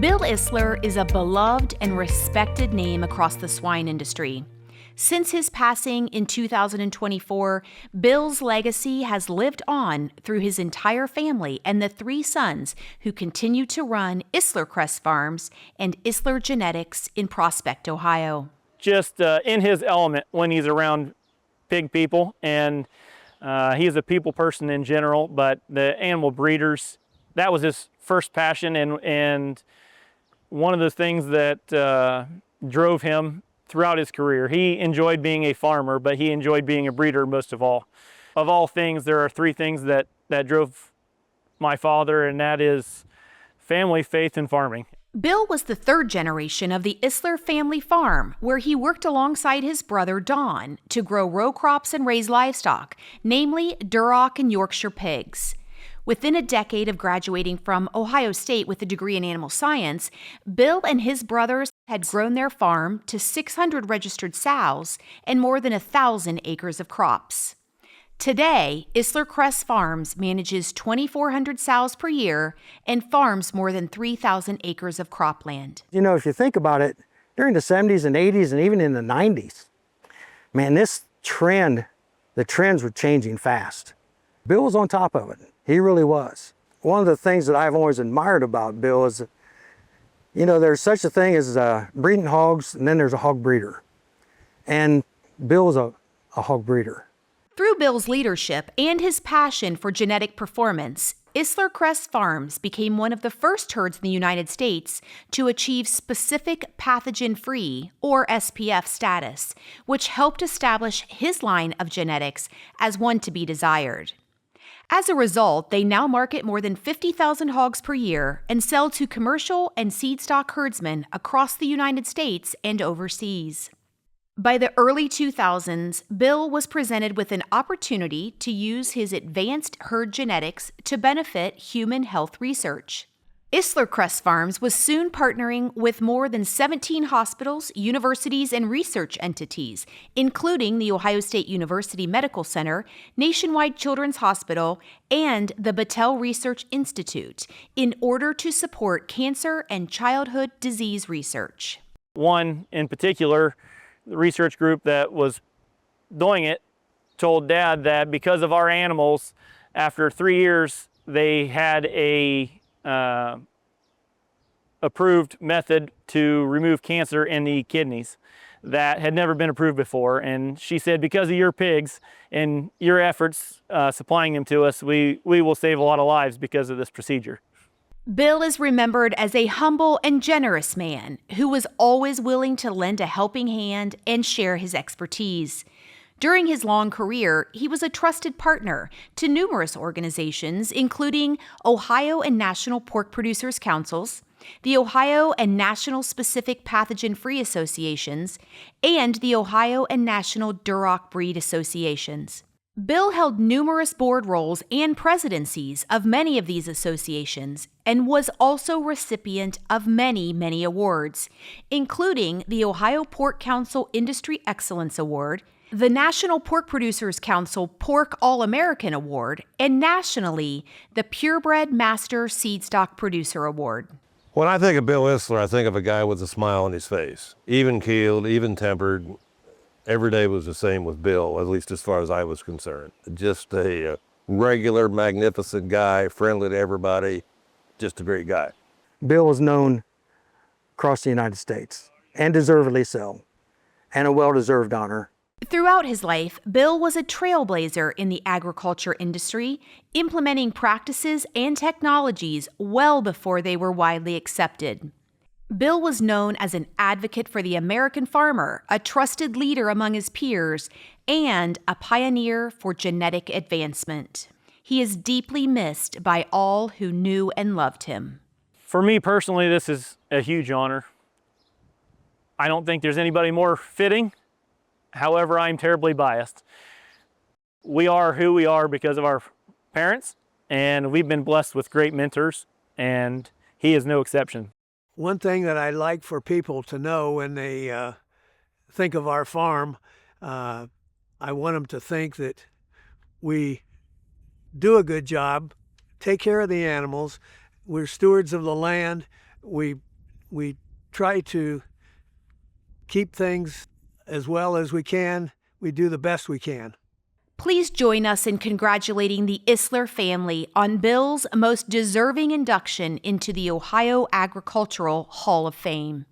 Bill Isler is a beloved and respected name across the swine industry. Since his passing in 2024, Bill's legacy has lived on through his entire family and the 3 sons who continue to run Isler Crest Farms and Isler Genetics in Prospect, Ohio. Just in his element when he's around pig people, and he is a people person in general, but the animal breeders, that was his first passion, and one of the things that drove him throughout his career. He enjoyed being a farmer, but he enjoyed being a breeder most of all. Of all things, there are 3 things that drove my father, and that is family, faith, and farming. Bill was the 3rd generation of the Isler family farm, where he worked alongside his brother Don to grow row crops and raise livestock, namely Duroc and Yorkshire pigs. Within a decade of graduating from Ohio State with a degree in animal science, Bill and his brothers had grown their farm to 600 registered sows and more than 1,000 acres of crops. Today, Isler Crest Farms manages 2,400 sows per year and farms more than 3,000 acres of cropland. You know, if you think about it, during the 70s and 80s and even in the 90s, man, the trends were changing fast. Bill was on top of it. He really was. One of the things that I've always admired about Bill is, you know, there's such a thing as breeding hogs, and then there's a hog breeder. And Bill was a hog breeder. Through Bill's leadership and his passion for genetic performance, Isler Crest Farms became one of the first herds in the United States to achieve specific pathogen-free, or SPF status, which helped establish his line of genetics as one to be desired. As a result, they now market more than 50,000 hogs per year and sell to commercial and seedstock herdsmen across the United States and overseas. By the early 2000s, Bill was presented with an opportunity to use his advanced herd genetics to benefit human health research. Isler Crest Farms was soon partnering with more than 17 hospitals, universities, and research entities, including the Ohio State University Medical Center, Nationwide Children's Hospital, and the Battelle Research Institute, in order to support cancer and childhood disease research. One in particular, the research group that was doing it told Dad that because of our animals, after 3 years, they had a approved method to remove cancer in the kidneys that had never been approved before. And she said, because of your pigs and your efforts supplying them to us, we will save a lot of lives because of this procedure. Bill is remembered as a humble and generous man who was always willing to lend a helping hand and share his expertise. During his long career, he was a trusted partner to numerous organizations, including Ohio and National Pork Producers Councils, the Ohio and National Specific Pathogen-Free Associations, and the Ohio and National Duroc Breed Associations. Bill held numerous board roles and presidencies of many of these associations and was also recipient of many, many awards, including the Ohio Pork Council Industry Excellence Award, the National Pork Producers Council Pork All-American Award, and nationally, the Purebred Master Seedstock Producer Award. When I think of Bill Isler, I think of a guy with a smile on his face, even-keeled, even-tempered. Every day was the same with Bill, at least as far as I was concerned. Just a regular, magnificent guy, friendly to everybody, just a great guy. Bill was known across the United States, and deservedly so, and a well-deserved honor. Throughout his life, Bill was a trailblazer in the agriculture industry, implementing practices and technologies well before they were widely accepted. Bill was known as an advocate for the American farmer, a trusted leader among his peers, and a pioneer for genetic advancement. He is deeply missed by all who knew and loved him. For me personally, this is a huge honor. I don't think there's anybody more fitting. However, I'm terribly biased. We are who we are because of our parents, and we've been blessed with great mentors, and he is no exception. One thing that I'd like for people to know when they think of our farm, I want them to think that we do a good job, take care of the animals, we're stewards of the land, we we try to keep things as well as we can. We do the best we can. Please join us in congratulating the Isler family on Bill's most deserving induction into the Ohio Agricultural Hall of Fame.